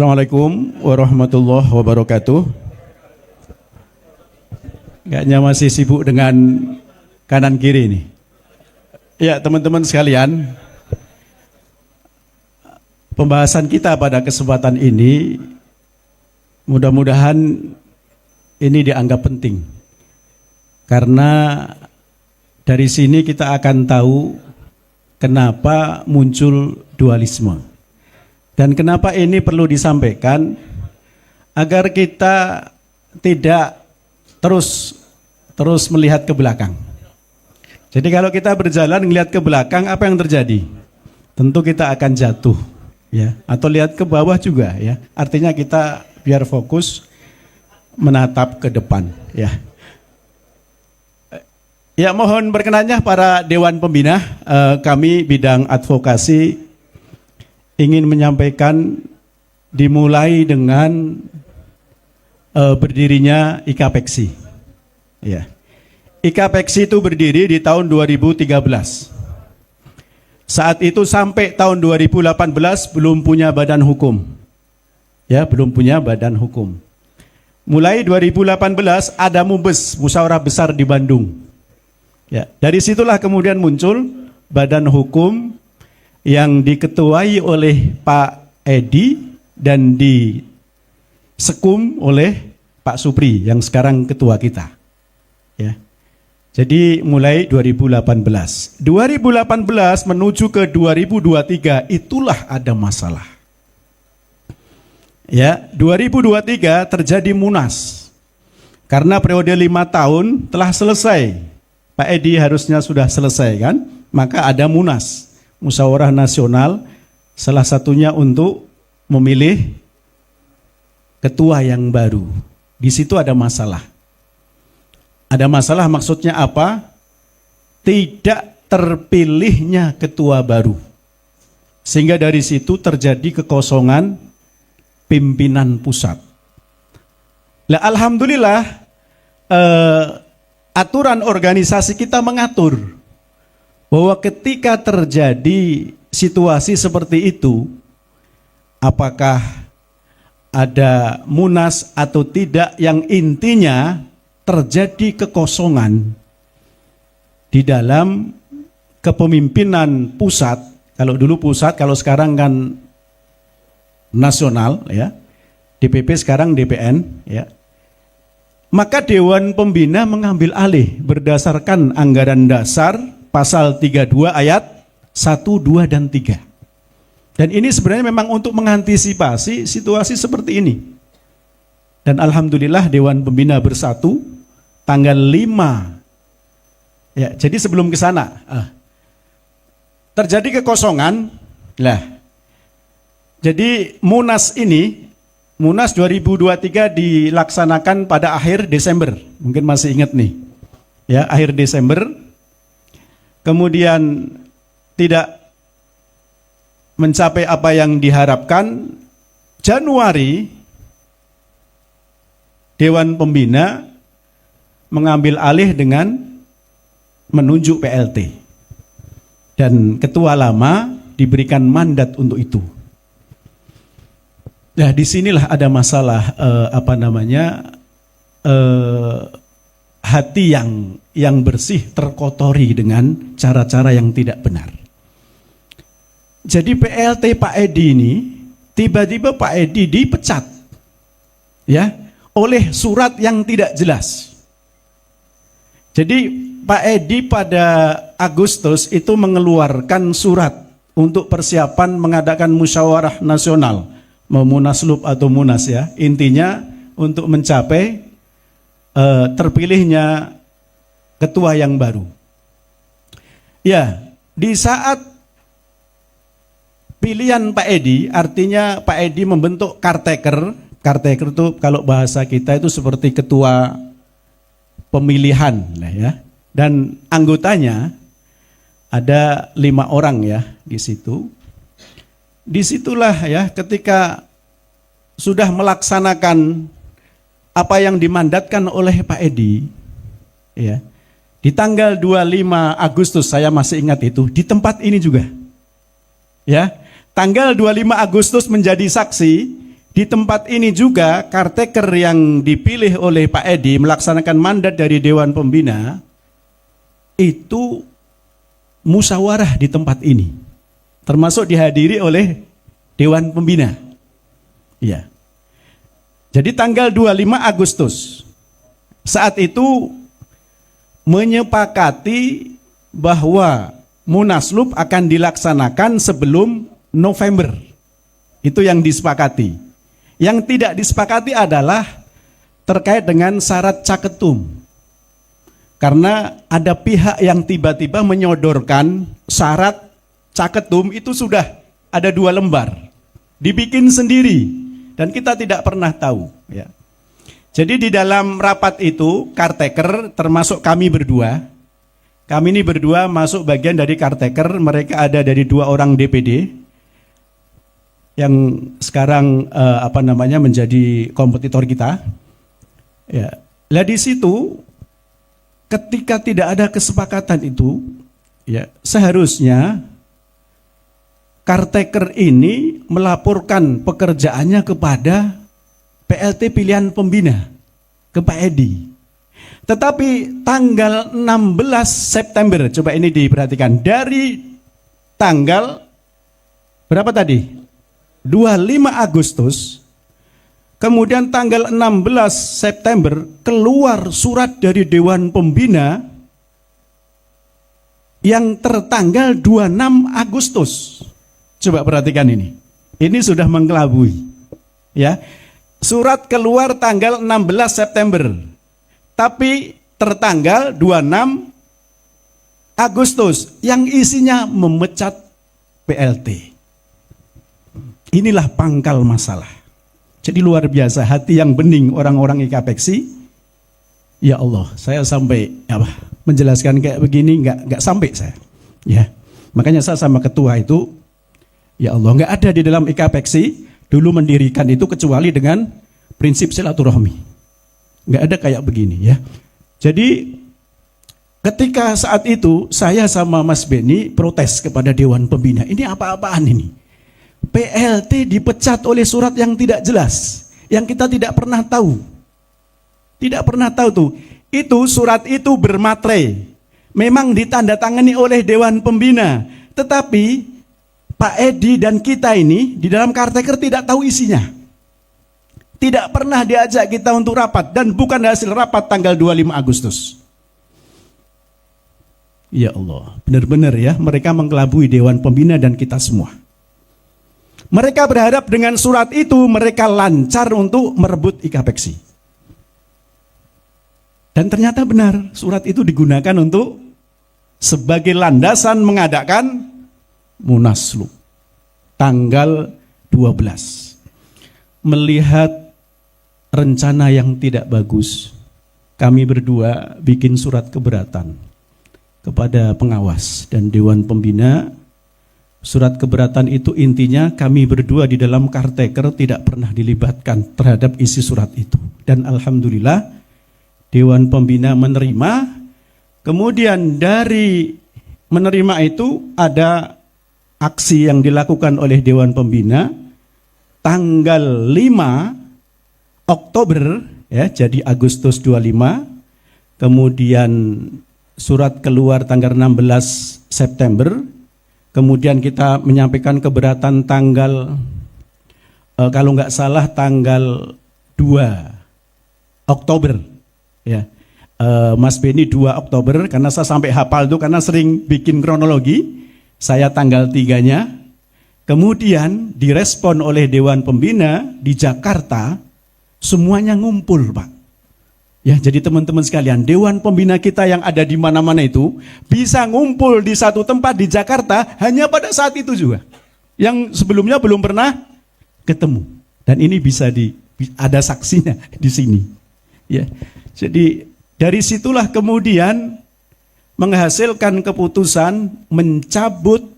Assalamualaikum warahmatullahi wabarakatuh. Kayaknya masih sibuk dengan kanan kiri nih. Ya teman-teman sekalian, pembahasan kita pada kesempatan ini mudah-mudahan ini dianggap penting. Karena dari sini kita akan tahu kenapa muncul dualisme. Dan kenapa ini perlu disampaikan agar kita tidak terus melihat ke belakang. Jadi kalau kita berjalan melihat ke belakang, apa yang terjadi? Tentu kita akan jatuh, ya. Atau lihat ke bawah juga, ya. Artinya kita biar fokus menatap ke depan, ya. Ya, mohon berkenannya para Dewan Pembina, kami bidang advokasi ingin menyampaikan dimulai dengan berdirinya IKAPEKSI. Ya. IKAPEKSI itu berdiri di tahun 2013. Saat itu sampai tahun 2018 belum punya badan hukum. Ya, belum punya badan hukum. Mulai 2018 ada MUBES, Musyawarah Besar di Bandung. Ya, dari situlah kemudian muncul badan hukum yang diketuai oleh Pak Edi dan disekum oleh Pak Supri yang sekarang ketua kita. Ya. Jadi mulai 2018 menuju ke 2023 itulah ada masalah. Ya, 2023 terjadi Munas. Karena periode 5 tahun telah selesai. Pak Edi harusnya sudah selesai kan? Maka ada Munas. Musyawarah Nasional, salah satunya untuk memilih ketua yang baru. Di situ ada masalah. Ada masalah maksudnya apa? Tidak terpilihnya ketua baru. Sehingga dari situ terjadi kekosongan pimpinan pusat. Lah, alhamdulillah aturan organisasi kita mengatur bahwa ketika terjadi situasi seperti itu, apakah ada Munas atau tidak, yang intinya terjadi kekosongan di dalam kepemimpinan pusat. Kalau dulu pusat, kalau sekarang kan nasional, ya. DPP sekarang DPN, ya. Maka Dewan Pembina mengambil alih berdasarkan anggaran dasar Pasal 32 ayat 1, 2, dan 3. Dan ini sebenarnya memang untuk mengantisipasi situasi seperti ini. Dan alhamdulillah Dewan Pembina bersatu tanggal 5. Ya, jadi sebelum ke sana terjadi kekosongan. Lah. Jadi Munas 2023 dilaksanakan pada akhir Desember. Mungkin masih ingat nih. Ya, akhir Desember. Kemudian tidak mencapai apa yang diharapkan. Januari Dewan Pembina mengambil alih dengan menunjuk PLT. Dan ketua lama diberikan mandat untuk itu. Nah, disinilah ada masalah hati yang bersih terkotori dengan cara-cara yang tidak benar. Jadi PLT Pak Edi ini, tiba-tiba Pak Edi dipecat, ya, oleh surat yang tidak jelas. Jadi Pak Edi pada Agustus itu mengeluarkan surat untuk persiapan mengadakan musyawarah nasional, mau Munaslup atau Munas, ya, intinya untuk mencapai terpilihnya ketua yang baru. Ya, di saat pilihan Pak Edi, artinya Pak Edi membentuk caretaker. Caretaker itu kalau bahasa kita itu seperti ketua pemilihan, ya. Dan anggotanya ada 5 orang, ya, di situ. Disitulah, ya, ketika sudah melaksanakan apa yang dimandatkan oleh Pak Edi, ya, di tanggal 25 Agustus, saya masih ingat itu, di tempat ini juga, ya, tanggal 25 Agustus menjadi saksi, di Di tempat ini juga caretaker yang dipilih oleh Pak Edi melaksanakan mandat dari Dewan Pembina itu musyawarah di tempat ini, termasuk dihadiri oleh Dewan Pembina. Ya. Jadi tanggal 25 Agustus saat itu menyepakati bahwa Munaslup akan dilaksanakan sebelum November. Itu yang disepakati. Yang tidak disepakati adalah terkait dengan syarat caketum. Karena ada pihak yang tiba-tiba menyodorkan syarat caketum itu sudah ada 2 lembar. Dibikin sendiri dan kita tidak pernah tahu. Ya. Jadi di dalam rapat itu caretaker termasuk kami berdua. Kami ini berdua masuk bagian dari caretaker, mereka ada dari 2 orang DPD yang sekarang menjadi kompetitor kita. Ya. Lah di situ ketika tidak ada kesepakatan itu, ya seharusnya caretaker ini melaporkan pekerjaannya kepada PLT pilihan pembina ke Pak Edi. Tetapi tanggal 16 September, coba ini diperhatikan, dari tanggal berapa tadi? 25 Agustus, kemudian tanggal 16 September keluar surat dari Dewan Pembina yang tertanggal 26 Agustus. Coba perhatikan ini. Ini sudah mengelabui. Ya. Surat keluar tanggal 16 September. Tapi tertanggal 26 Agustus yang isinya memecat PLT. Inilah pangkal masalah. Jadi luar biasa hati yang bening orang-orang IKAPEKSI. Ya Allah, saya sampai menjelaskan kayak begini nggak sampai saya. Ya. Makanya saya sama ketua itu, ya Allah, nggak ada di dalam IKAPEKSI dulu mendirikan itu kecuali dengan prinsip silaturahmi. Nggak ada kayak begini ya. Jadi ketika saat itu saya sama Mas Beni protes kepada Dewan Pembina. Ini apa-apaan ini? PLT dipecat oleh surat yang tidak jelas, yang kita tidak pernah tahu. Tidak pernah tahu tuh. Itu surat itu bermaterai. Memang ditandatangani oleh Dewan Pembina. Tetapi Pak Edi dan kita ini di dalam caretaker tidak tahu isinya. Tidak pernah diajak kita untuk rapat dan bukan hasil rapat tanggal 25 Agustus. Ya Allah, benar-benar ya mereka mengelabui Dewan Pembina dan kita semua. Mereka berharap dengan surat itu mereka lancar untuk merebut IKAPEKSI. Dan ternyata benar, surat itu digunakan untuk sebagai landasan mengadakan Munaslup tanggal 12. Melihat rencana yang tidak bagus, kami berdua bikin surat keberatan kepada pengawas dan Dewan Pembina. Surat keberatan itu intinya kami berdua di dalam caretaker tidak pernah dilibatkan terhadap isi surat itu. Dan alhamdulillah Dewan Pembina menerima. Kemudian dari menerima itu ada aksi yang dilakukan oleh Dewan Pembina tanggal 5 Oktober ya, jadi Agustus 25. Kemudian surat keluar tanggal 16 September. Kemudian kita menyampaikan keberatan tanggal kalau nggak salah tanggal 2 Oktober ya. Mas Beni 2 Oktober karena saya sampai hafal itu karena sering bikin kronologi. Saya tanggal 3-nya. Kemudian direspon oleh Dewan Pembina di Jakarta, semuanya ngumpul, Pak. Ya, jadi teman-teman sekalian, Dewan Pembina kita yang ada di mana-mana itu bisa ngumpul di satu tempat di Jakarta hanya pada saat itu juga. Yang sebelumnya belum pernah ketemu. Dan ini bisa ada saksinya di sini. Ya. Jadi dari situlah kemudian menghasilkan keputusan mencabut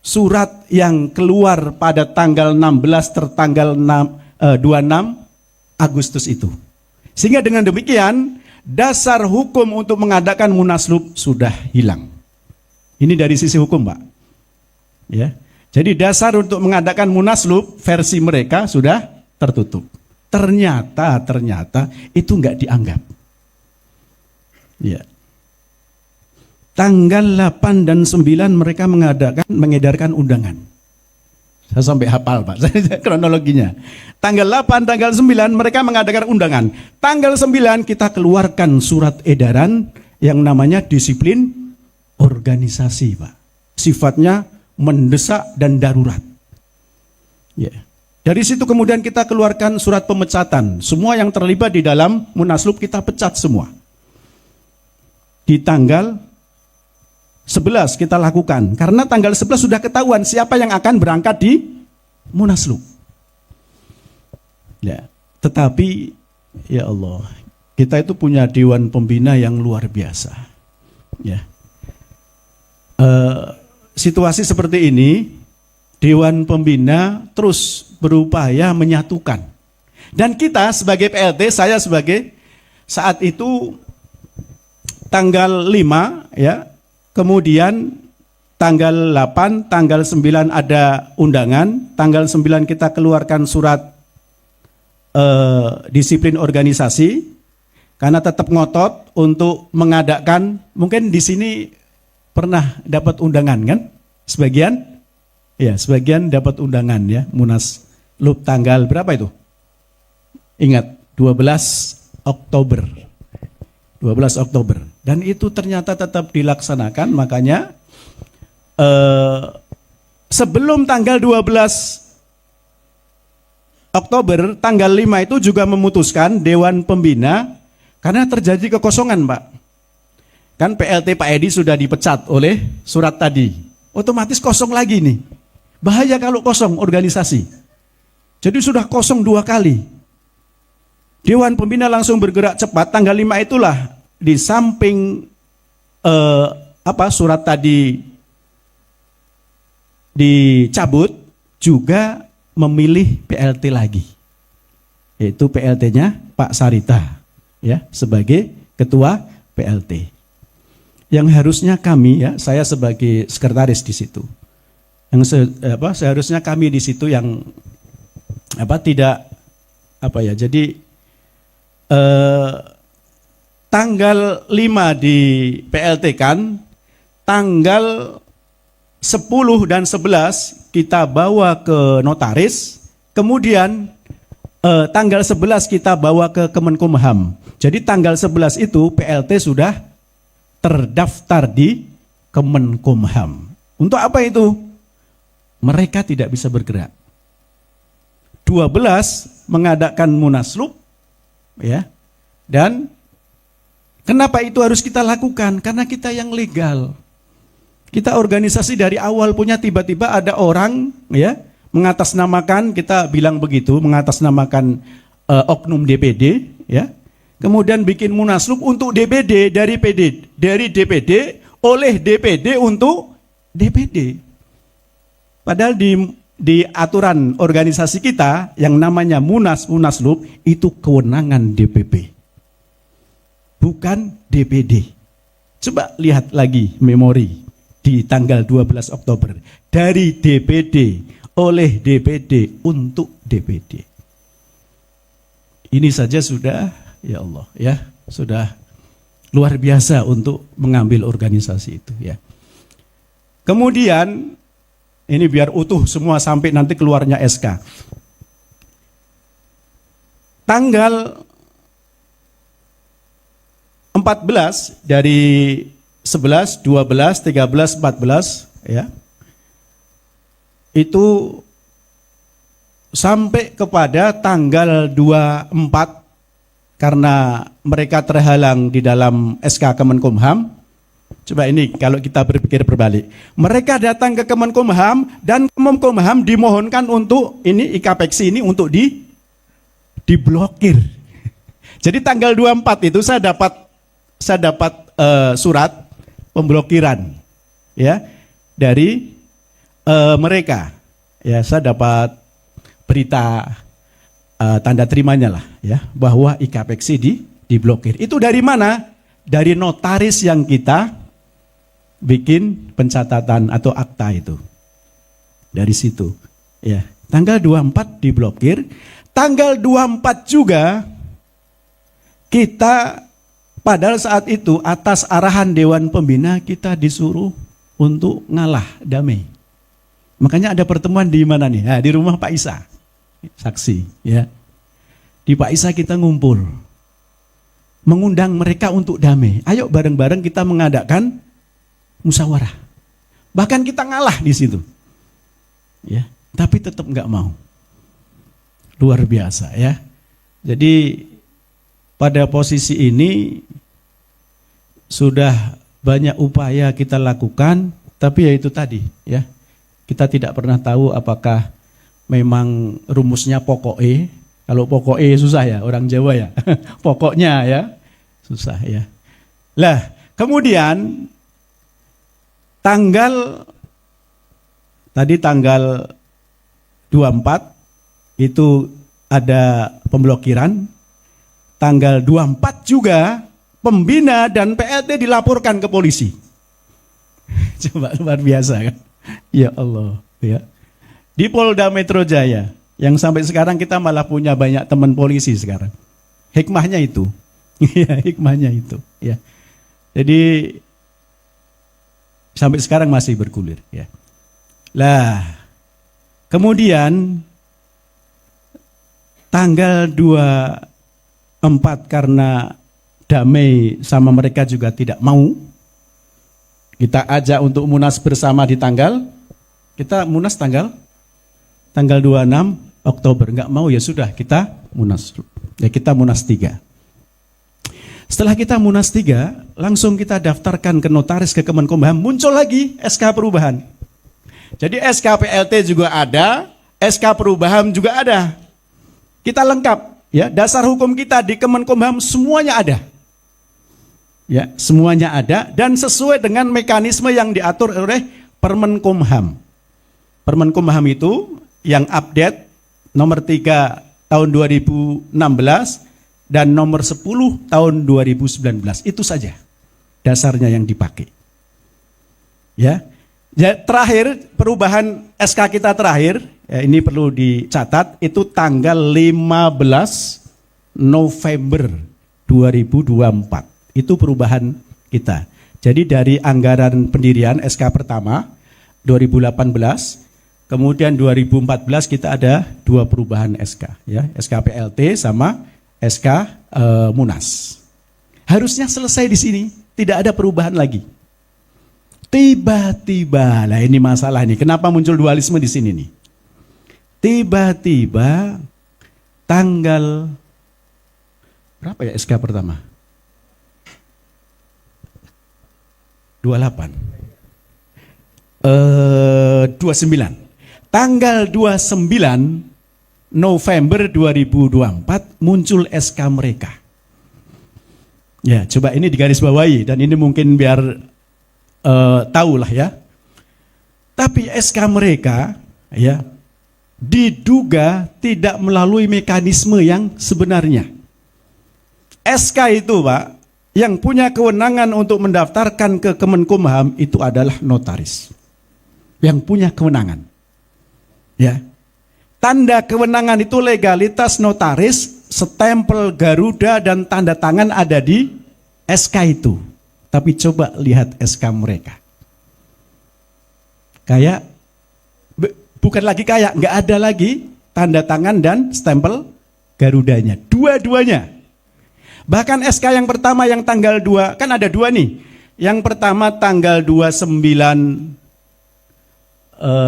surat yang keluar pada tanggal 16 tertanggal 26 Agustus itu. Sehingga dengan demikian dasar hukum untuk mengadakan Munaslup sudah hilang. Ini dari sisi hukum, Pak. Ya. Jadi dasar untuk mengadakan Munaslup versi mereka sudah tertutup. Ternyata itu nggak dianggap. Ya. Tanggal 8 dan 9 mereka mengedarkan undangan. Saya sampai hafal Pak, kronologinya. Tanggal 8, tanggal 9 mereka mengadakan undangan. Tanggal 9 kita keluarkan surat edaran yang namanya disiplin organisasi Pak. Sifatnya mendesak dan darurat. Ya. Dari situ kemudian kita keluarkan surat pemecatan. Semua yang terlibat di dalam Munaslup kita pecat semua. Di tanggal 11 kita lakukan. Karena tanggal 11 sudah ketahuan siapa yang akan berangkat di Munaslup. Ya, tetapi ya Allah, kita itu punya dewan pembina yang luar biasa. Ya. Situasi seperti ini, dewan pembina terus berupaya menyatukan. Dan kita sebagai PLT, saya sebagai saat itu tanggal 5 ya, kemudian tanggal 8, tanggal 9 ada undangan, tanggal 9 kita keluarkan surat disiplin organisasi, karena tetap ngotot untuk mengadakan, mungkin di sini pernah dapat undangan kan? Sebagian? Ya, sebagian dapat undangan ya, Munaslup tanggal berapa itu? Ingat, 12 Oktober. 12 Oktober. Dan itu ternyata tetap dilaksanakan, makanya sebelum tanggal 12 Oktober, tanggal 5 itu juga memutuskan Dewan Pembina, karena terjadi kekosongan Pak. Kan PLT Pak Edi sudah dipecat oleh surat tadi. Otomatis kosong lagi nih. Bahaya kalau kosong organisasi. Jadi sudah kosong 2 kali. Dewan Pembina langsung bergerak cepat, tanggal 5 itulah di samping surat tadi dicabut, juga memilih PLT lagi. Yaitu PLT-nya Pak Sarita ya, sebagai ketua PLT. Yang harusnya kami ya, saya sebagai sekretaris di situ. Seharusnya kami di situ yang jadi tanggal 5 di PLT kan, tanggal 10 dan 11 kita bawa ke notaris, kemudian tanggal 11 kita bawa ke Kemenkumham. Jadi tanggal 11 itu PLT sudah terdaftar di Kemenkumham. Untuk apa itu? Mereka tidak bisa bergerak. 12 mengadakan Munaslup ya. Dan kenapa itu harus kita lakukan? Karena kita yang legal. Kita organisasi dari awal punya, tiba-tiba ada orang ya mengatasnamakan, kita bilang begitu, mengatasnamakan oknum DPD ya. Kemudian bikin Munaslup untuk DPD dari DPD oleh DPD untuk DPD. Padahal di aturan organisasi kita yang namanya Munaslup itu kewenangan DPP. Bukan DPD. Coba lihat lagi memori di tanggal 12 Oktober. Dari DPD oleh DPD untuk DPD. Ini saja sudah, ya Allah ya, sudah luar biasa untuk mengambil organisasi itu ya. Kemudian ini biar utuh semua sampai nanti keluarnya SK. Tanggal 14 dari 11, 12, 13, 14 ya. Itu sampai kepada tanggal 24 karena mereka terhalang di dalam SK Kemenkumham. Coba ini kalau kita berpikir berbalik. Mereka datang ke Kemenkumham dan Kemenkumham dimohonkan untuk ini IKPEXI ini untuk diblokir. Jadi tanggal 24 itu saya dapat surat pemblokiran ya dari mereka. Ya, saya dapat berita tanda terimanya lah ya, bahwa IKPEXI diblokir. Itu dari mana? Dari notaris yang kita bikin pencatatan atau akta itu. Dari situ ya. Tanggal 24 diblokir, Tanggal 24 juga kita padahal saat itu atas arahan Dewan Pembina kita disuruh untuk ngalah damai. Makanya ada pertemuan di mana nih? Nah, di rumah Pak Isa. Saksi, ya. Di Pak Isa kita ngumpul. Mengundang mereka untuk damai. Ayo bareng-bareng kita mengadakan musyawarah. Bahkan kita ngalah di situ. Ya, tapi tetap nggak mau. Luar biasa, ya. Jadi pada posisi ini sudah banyak upaya kita lakukan, tapi ya itu tadi, ya. Kita tidak pernah tahu apakah memang rumusnya pokoknya. Kalau pokoknya susah ya, orang Jawa ya. Pokoknya ya, susah ya. Lah, kemudian tanggal 24 itu ada pemblokiran. Tanggal 24 juga pembina dan PLT dilaporkan ke polisi. Coba luar biasa kan? Ya Allah, ya. Di Polda Metro Jaya, yang sampai sekarang kita malah punya banyak teman polisi sekarang. Hikmahnya itu. Ya, hikmahnya itu, ya. Jadi sampai sekarang masih bergulir, ya. Lah, kemudian tanggal 24 karena damai sama mereka juga tidak mau. Kita ajak untuk munas bersama di kita munas tanggal 26 Oktober. Enggak mau ya sudah kita munas. Ya kita munas 3. Setelah kita munas 3, langsung kita daftarkan ke notaris ke Kemenkumham, muncul lagi SK perubahan. Jadi SK PLT juga ada, SK perubahan juga ada. Kita lengkap, ya. Dasar hukum kita di Kemenkumham semuanya ada. Ya, semuanya ada dan sesuai dengan mekanisme yang diatur oleh Permenkumham. Permenkumham itu yang update nomor 3 tahun 2016 dan nomor 10 tahun 2019. Itu saja dasarnya yang dipakai. Ya. Terakhir perubahan SK kita terakhir, ya ini perlu dicatat, itu tanggal 15 November 2024. Itu perubahan kita. Jadi dari anggaran pendirian SK pertama 2018, kemudian 2014 kita ada 2 perubahan SK, ya, SK PLT sama SK Munas. Harusnya selesai di sini, tidak ada perubahan lagi. Tiba-tiba, lah ini masalah nih. Kenapa muncul dualisme di sini nih? Tiba-tiba tanggal berapa ya SK pertama? 29. Tanggal 29 November 2024 muncul SK mereka. Ya, coba ini digarisbawahi dan ini mungkin biar tahulah ya. Tapi SK mereka ya diduga tidak melalui mekanisme yang sebenarnya. SK itu, Pak, yang punya kewenangan untuk mendaftarkan ke Kemenkumham itu adalah notaris. Yang punya kewenangan. Ya. Tanda kewenangan itu legalitas notaris, stempel Garuda dan tanda tangan ada di SK itu. Tapi coba lihat SK mereka. Kayak, bukan lagi kayak, nggak ada lagi tanda tangan dan stempel Garudanya. Dua-duanya. Bahkan SK yang pertama yang tanggal 2, kan ada 2 nih. Yang pertama tanggal 29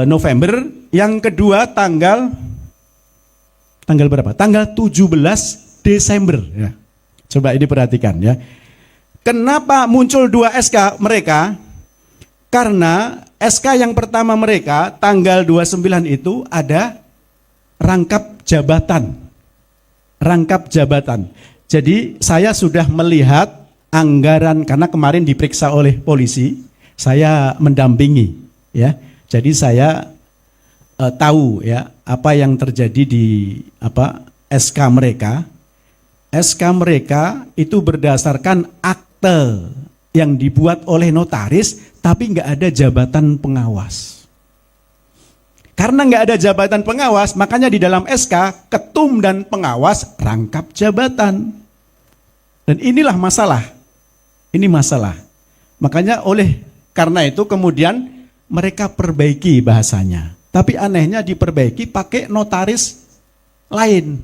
November, yang kedua tanggal berapa? Tanggal 17 Desember. Ya. Coba ini perhatikan ya. Kenapa muncul 2 SK mereka? Karena SK yang pertama mereka tanggal 29 itu ada rangkap jabatan. Rangkap jabatan. Jadi saya sudah melihat anggaran karena kemarin diperiksa oleh polisi, saya mendampingi ya. Jadi saya tahu ya apa yang terjadi di SK mereka. SK mereka itu berdasarkan akte yang dibuat oleh notaris tapi nggak ada jabatan pengawas. Karena nggak ada jabatan pengawas, makanya di dalam SK, ketum dan pengawas rangkap jabatan. Dan inilah masalah. Ini masalah. Makanya karena itu kemudian mereka perbaiki bahasanya. Tapi anehnya diperbaiki pakai notaris lain.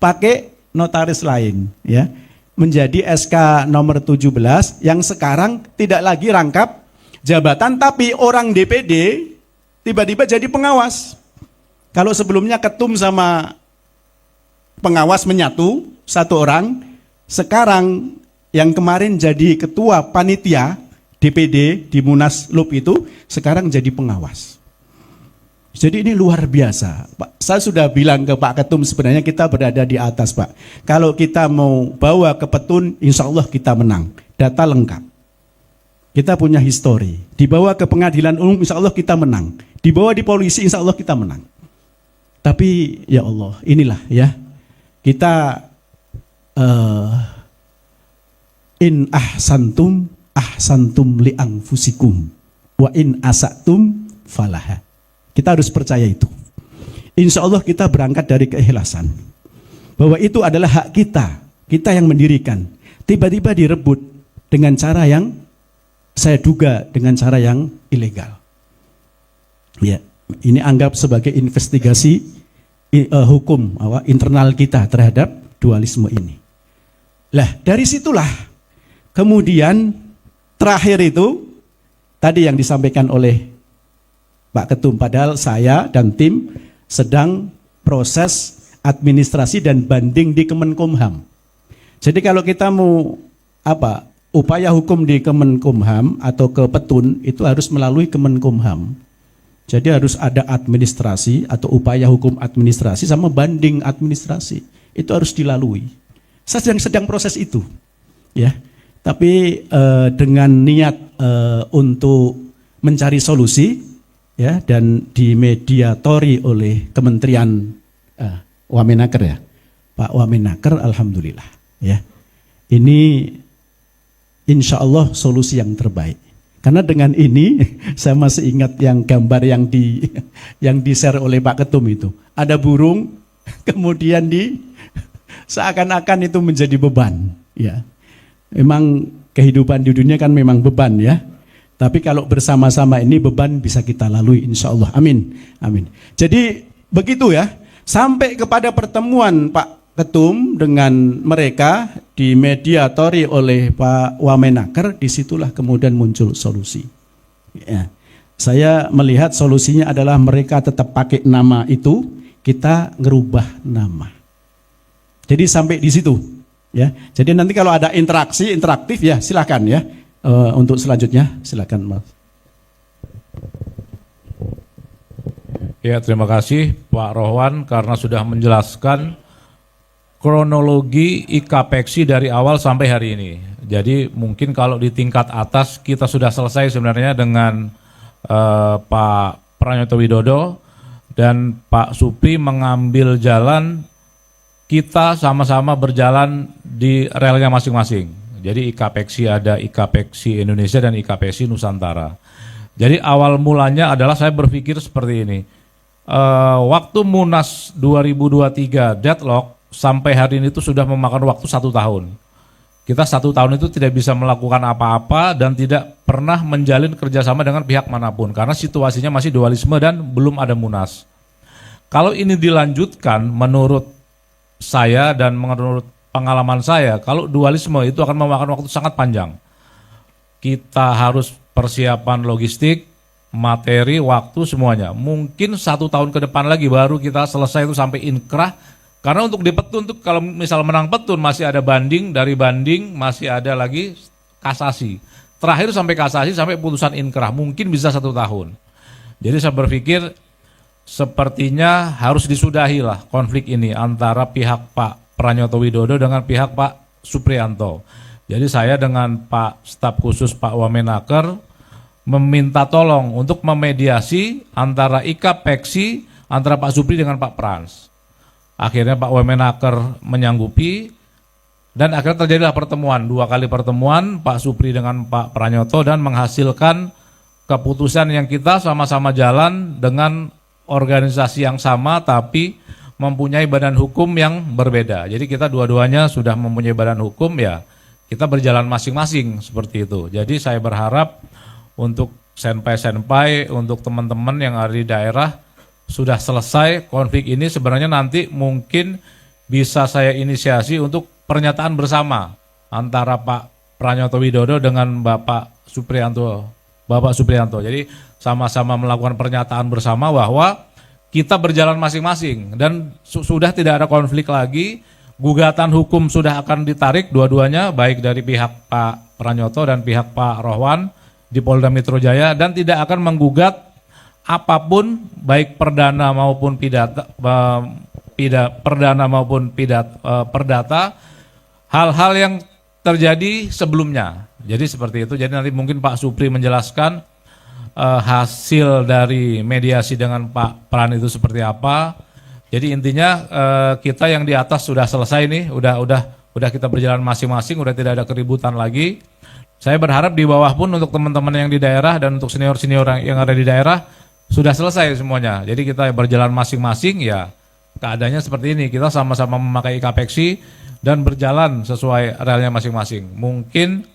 Pakai notaris lain. Ya. Menjadi SK nomor 17 yang sekarang tidak lagi rangkap jabatan, tapi orang DPD tiba-tiba jadi pengawas. Kalau sebelumnya ketum sama pengawas menyatu, satu orang, sekarang yang kemarin jadi ketua panitia DPD di Munaslup itu, sekarang jadi pengawas. Jadi ini luar biasa. Pak, saya sudah bilang ke Pak Ketum, sebenarnya kita berada di atas, Pak. Kalau kita mau bawa ke petun, insya Allah kita menang. Data lengkap. Kita punya histori. Dibawa ke pengadilan umum, insya Allah kita menang. Dibawa di polisi, insya Allah kita menang. Tapi ya Allah, inilah ya. Kita in ahsantum li anfusikum wa in asatum falaha. Kita harus percaya itu. Insya Allah kita berangkat dari keikhlasan. Bahwa itu adalah hak kita. Kita yang mendirikan. Tiba-tiba direbut dengan cara yang saya duga dengan cara yang ilegal. Ya, ini anggap sebagai investigasi hukum internal kita terhadap dualisme ini. Lah, dari situlah kemudian terakhir itu tadi yang disampaikan oleh Pak Ketum, padahal saya dan tim sedang proses administrasi dan banding di Kemenkumham. Jadi kalau kita mau upaya hukum di Kemenkumham atau ke Petun itu harus melalui Kemenkumham. Jadi harus ada administrasi atau upaya hukum administrasi sama banding administrasi. Itu harus dilalui. Saya sedang proses itu. Ya. Tapi dengan niat untuk mencari solusi ya, dan dimediatori oleh Kementerian Wamenaker ya. Pak Wamenaker alhamdulillah ya. Ini insya Allah solusi yang terbaik. Karena dengan ini saya masih ingat yang gambar yang di-share oleh Pak Ketum itu. Ada burung kemudian seakan-akan itu menjadi beban ya. Memang kehidupan di dunia kan memang beban ya. Tapi kalau bersama-sama ini beban bisa kita lalui insya Allah. Amin. Amin. Jadi begitu ya. Sampai kepada pertemuan Pak Ketum dengan mereka dimediatori oleh Pak Wamenaker, disitulah kemudian muncul solusi. Ya. Saya melihat solusinya adalah mereka tetap pakai nama itu, kita ngerubah nama. Jadi sampai di situ. Ya. Jadi nanti kalau ada interaktif ya silakan ya. Untuk selanjutnya silakan Mas. Ya, terima kasih Pak Rohwan karena sudah menjelaskan kronologi IKPEXI dari awal sampai hari ini. Jadi mungkin kalau di tingkat atas kita sudah selesai sebenarnya dengan Pak Pranyoto Widodo dan Pak Supri mengambil jalan, kita sama-sama berjalan di relnya masing-masing. Jadi IKPEXI ada IKPEXI Indonesia dan IKPEXI Nusantara. Jadi awal mulanya adalah saya berpikir seperti ini. Waktu Munas 2023 deadlock sampai hari ini itu sudah memakan waktu 1 tahun. Kita 1 tahun itu tidak bisa melakukan apa-apa dan tidak pernah menjalin kerjasama dengan pihak manapun karena situasinya masih dualisme dan belum ada Munas. Kalau ini dilanjutkan menurut saya dan menurut pengalaman saya, kalau dualisme itu akan memakan waktu sangat panjang. Kita harus persiapan logistik, materi, waktu, semuanya. Mungkin 1 tahun ke depan lagi baru kita selesai itu sampai inkrah. Karena untuk di Petun tuh kalau misal menang Petun masih ada banding, dari banding masih ada lagi kasasi. Terakhir sampai kasasi sampai putusan inkrah, mungkin bisa 1 tahun. Jadi saya berpikir sepertinya harus disudahi lah konflik ini antara pihak Pak Pranyoto Widodo dengan pihak Pak Suprianto. Jadi saya dengan Pak Staf Khusus Pak Wamenaker meminta tolong untuk memediasi antara IKPEXI antara Pak Supri dengan Pak Prans. Akhirnya Pak Wamenaker menyanggupi dan akhirnya terjadilah pertemuan, 2 kali pertemuan Pak Supri dengan Pak Pranyoto dan menghasilkan keputusan yang kita sama-sama jalan dengan organisasi yang sama tapi mempunyai badan hukum yang berbeda. Jadi kita dua-duanya sudah mempunyai badan hukum, ya kita berjalan masing-masing seperti itu. Jadi saya berharap untuk senpai-senpai, untuk teman-teman yang ada di daerah sudah selesai konflik ini, sebenarnya nanti mungkin bisa saya inisiasi untuk pernyataan bersama antara Pak Pranyoto Widodo dengan Bapak Supriyanto. Jadi sama-sama melakukan pernyataan bersama bahwa kita berjalan masing-masing dan sudah tidak ada konflik lagi. Gugatan hukum sudah akan ditarik dua-duanya, baik dari pihak Pak Pranyoto dan pihak Pak Rohwan di Polda Metro Jaya, dan tidak akan menggugat apapun baik perdana maupun perdata hal-hal yang terjadi sebelumnya. Jadi seperti itu. Jadi nanti mungkin Pak Supri menjelaskan hasil dari mediasi dengan Pak Pran itu seperti apa. Jadi intinya kita yang di atas sudah selesai nih, udah kita berjalan masing-masing, udah tidak ada keributan lagi. Saya berharap di bawah pun untuk teman-teman yang di daerah dan untuk senior-senior yang ada di daerah sudah selesai semuanya. Jadi kita berjalan masing-masing, ya keadaannya seperti ini. Kita sama-sama memakai IKAPEXI dan berjalan sesuai relnya masing-masing. Mungkin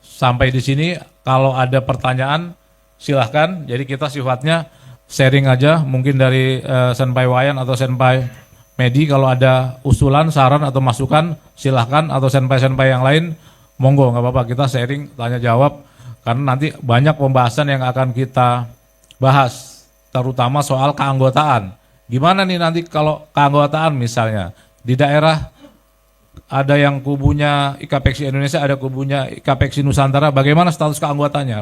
sampai di sini, kalau ada pertanyaan silahkan. Jadi kita sifatnya sharing aja, mungkin dari Senpai Wayan atau Senpai Medi, kalau ada usulan, saran atau masukan silahkan, atau senpai-senpai yang lain monggo, nggak apa-apa, kita sharing, tanya jawab, karena nanti banyak pembahasan yang akan kita bahas, terutama soal keanggotaan. Gimana nih nanti kalau keanggotaan, misalnya di daerah ada yang kubunya IKAPEXI Indonesia, ada kubunya IKAPEXI Nusantara, bagaimana status keanggotaannya?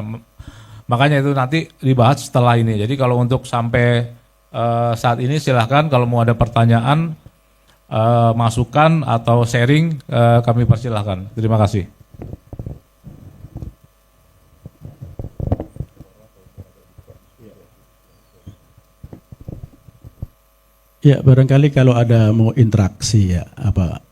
Makanya itu nanti dibahas setelah ini. Jadi kalau untuk sampai saat ini silahkan, kalau mau ada pertanyaan, masukan atau sharing, kami persilahkan. Terima kasih. Ya, barangkali kalau ada mau interaksi ya, apa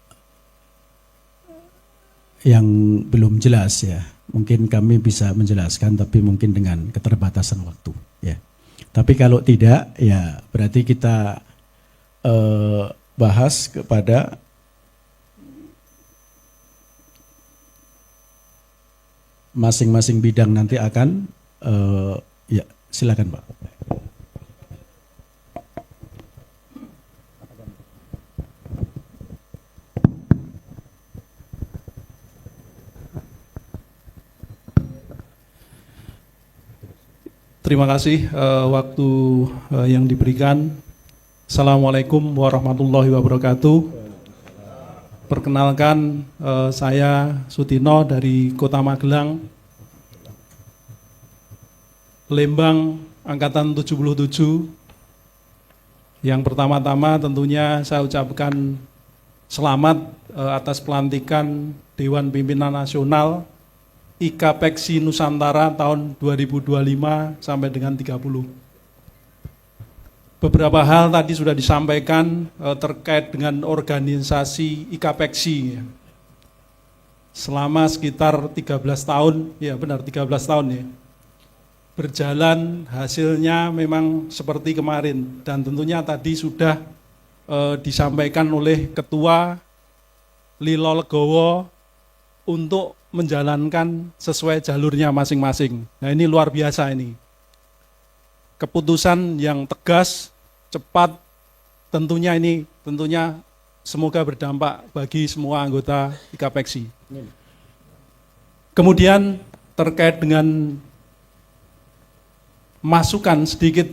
yang belum jelas ya, mungkin kami bisa menjelaskan, tapi mungkin dengan keterbatasan waktu ya. Tapi kalau tidak, ya berarti kita bahas kepada masing-masing bidang, nanti akan ya silakan Pak. Terima kasih waktu yang diberikan. Assalamualaikum warahmatullahi wabarakatuh. Perkenalkan, saya Sutino dari Kota Magelang, Lembang, Angkatan 77. Yang pertama-tama tentunya saya ucapkan selamat atas pelantikan Dewan Pimpinan Nasional IKAPEXI Nusantara tahun 2025 sampai dengan 30. Beberapa hal tadi sudah disampaikan terkait dengan organisasi IKAPEXI. Selama sekitar 13 tahun, ya benar 13 tahun ya, berjalan, hasilnya memang seperti kemarin. Dan tentunya tadi sudah disampaikan oleh Ketua Lilo Legowo untuk menjalankan sesuai jalurnya masing-masing. Nah ini luar biasa ini. Keputusan yang tegas, cepat, tentunya semoga berdampak bagi semua anggota IKAPEXI. Kemudian terkait dengan masukan sedikit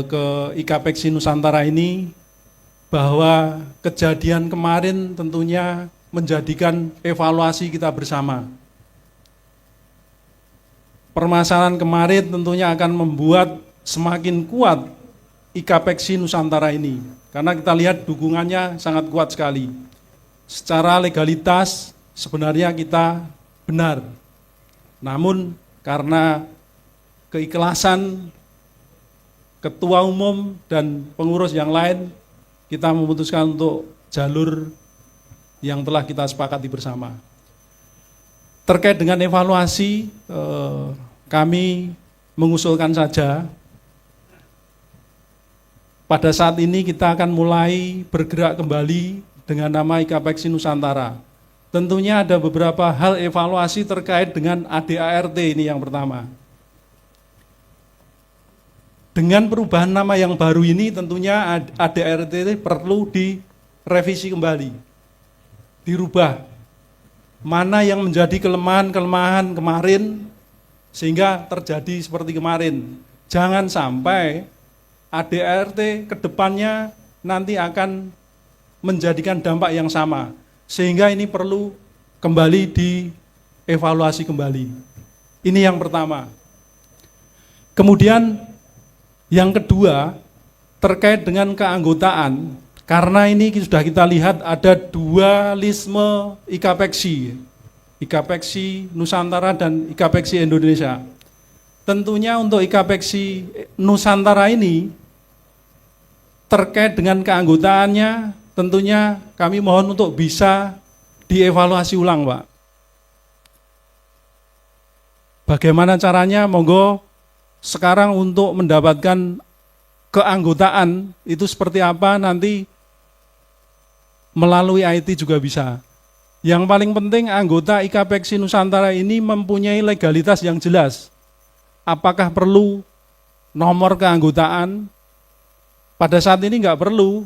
ke IKAPEXI Nusantara ini, bahwa kejadian kemarin tentunya menjadikan evaluasi kita bersama. Permasalahan kemarin tentunya akan membuat semakin kuat IKAPEXI Nusantara ini, karena kita lihat dukungannya sangat kuat sekali. Secara legalitas sebenarnya kita benar, namun karena keikhlasan ketua umum dan pengurus yang lain, kita memutuskan untuk jalur yang telah kita sepakati bersama. Terkait dengan evaluasi, kami mengusulkan saja pada saat ini kita akan mulai bergerak kembali dengan nama IKAPEXI Nusantara. Tentunya ada beberapa hal evaluasi terkait dengan ADART ini yang pertama. Dengan perubahan nama yang baru ini tentunya ADART perlu direvisi kembali, dirubah. Mana yang menjadi kelemahan-kelemahan kemarin sehingga terjadi seperti kemarin. Jangan sampai ADART ke depannya nanti akan menjadikan dampak yang sama. Sehingga ini perlu kembali dievaluasi kembali. Ini yang pertama. Kemudian yang kedua terkait dengan keanggotaan. Karena ini sudah kita lihat ada dualisme IKAPEXI. IKAPEXI Nusantara dan IKAPEXI Indonesia. Tentunya untuk IKAPEXI Nusantara ini terkait dengan keanggotaannya, tentunya kami mohon untuk bisa dievaluasi ulang, Pak. Bagaimana caranya? Monggo sekarang untuk mendapatkan keanggotaan itu seperti apa nanti melalui IT juga bisa. Yang paling penting anggota IKAPEXI Nusantara ini mempunyai legalitas yang jelas. Apakah perlu nomor keanggotaan? Pada saat ini nggak perlu,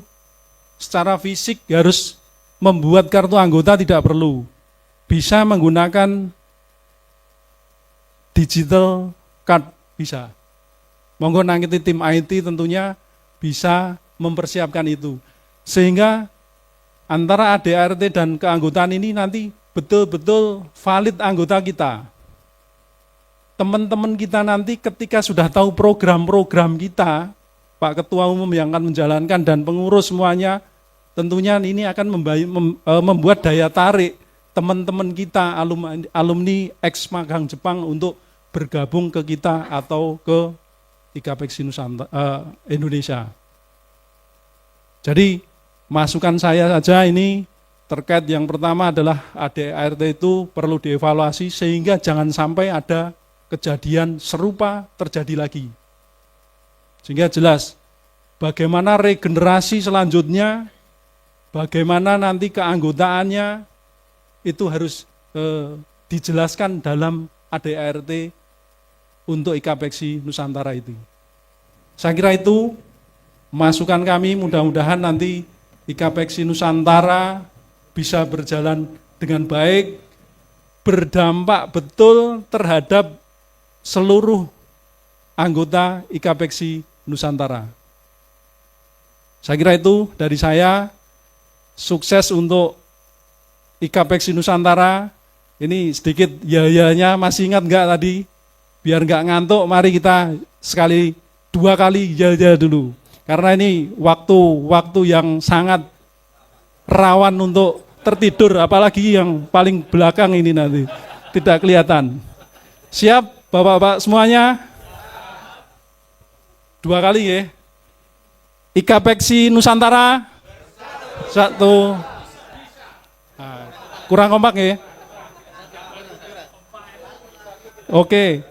secara fisik harus membuat kartu anggota tidak perlu. Bisa menggunakan digital card, bisa. Monggo nangkiti tim IT tentunya bisa mempersiapkan itu. Sehingga antara ADART dan keanggotaan ini nanti betul-betul valid anggota kita. Teman-teman kita nanti ketika sudah tahu program-program kita, Pak Ketua Umum yang akan menjalankan dan pengurus semuanya, tentunya ini akan membuat daya tarik teman-teman kita, alumni ex-magang Jepang untuk bergabung ke kita atau ke IKAPEXI Nusantara Indonesia. Jadi masukan saya saja ini terkait yang pertama adalah ADART itu perlu dievaluasi sehingga jangan sampai ada kejadian serupa terjadi lagi. Sehingga jelas bagaimana regenerasi selanjutnya, bagaimana nanti keanggotaannya itu harus dijelaskan dalam ADART untuk IKAPEXI Nusantara itu. Saya kira itu masukan kami, mudah-mudahan nanti IKAPEXI Nusantara bisa berjalan dengan baik, berdampak betul terhadap seluruh anggota IKAPEXI Nusantara. Saya kira itu dari saya. Sukses untuk IKAPEXI Nusantara. Ini sedikit ya-ya-nya, masih ingat enggak tadi? Biar enggak ngantuk, mari kita dua kali ya-ya dulu. Karena ini waktu yang sangat rawan untuk tertidur, apalagi yang paling belakang ini nanti tidak kelihatan. Siap Bapak-bapak semuanya? Dua kali ya. IKAPEXI Nusantara. Satu. Nah, kurang kompak ya. Oke.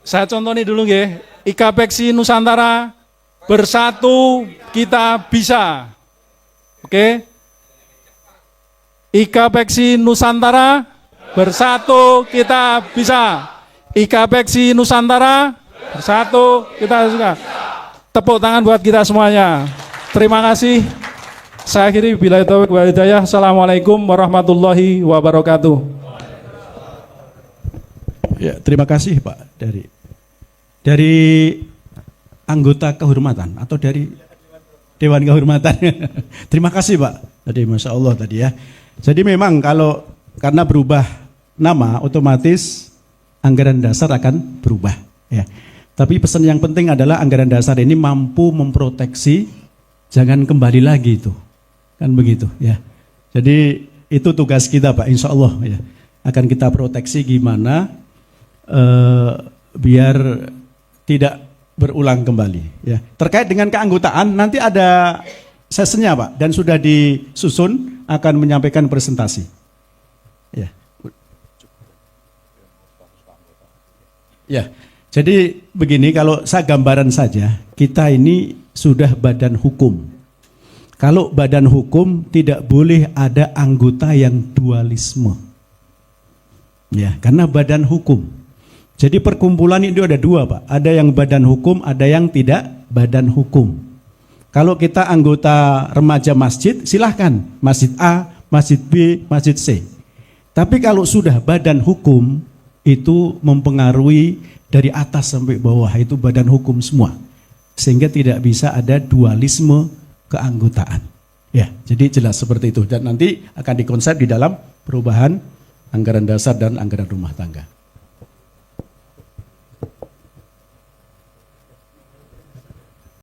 Saya contohin dulu ya. IKAPEXI Nusantara, bersatu kita bisa. Oke. IKAPEXI Nusantara, bersatu kita bisa. IKAPEXI Nusantara, bersatu kita bisa. Tepuk tangan buat kita semuanya. Terima kasih. Saya akhiri billahi taufiq wal hidayah. Assalamualaikum warahmatullahi wabarakatuh. Ya, terima kasih Pak dari anggota kehormatan atau dari Dewan Kehormatan. Terima kasih Pak. Tadi Masya Allah tadi ya. Jadi memang kalau karena berubah nama otomatis anggaran dasar akan berubah ya. Tapi pesan yang penting adalah anggaran dasar ini mampu memproteksi, jangan kembali lagi itu. Kan begitu ya. Jadi itu tugas kita Pak, insya Allah ya. Akan kita proteksi gimana biar tidak berulang kembali ya. Terkait dengan keanggotaan nanti ada sesinya Pak dan sudah disusun akan menyampaikan presentasi. Ya. Ya. Jadi begini, kalau saya gambaran saja, kita ini sudah badan hukum. Kalau badan hukum tidak boleh ada anggota yang dualisme. Ya, karena badan hukum. Jadi perkumpulan itu ada dua, Pak. Ada yang badan hukum, ada yang tidak badan hukum. Kalau kita anggota remaja masjid, silahkan. Masjid A, masjid B, masjid C. Tapi kalau sudah badan hukum, itu mempengaruhi dari atas sampai bawah, itu badan hukum semua. Sehingga tidak bisa ada dualisme keanggotaan. Ya, jadi jelas seperti itu. Dan nanti akan dikonsep di dalam perubahan anggaran dasar dan anggaran rumah tangga.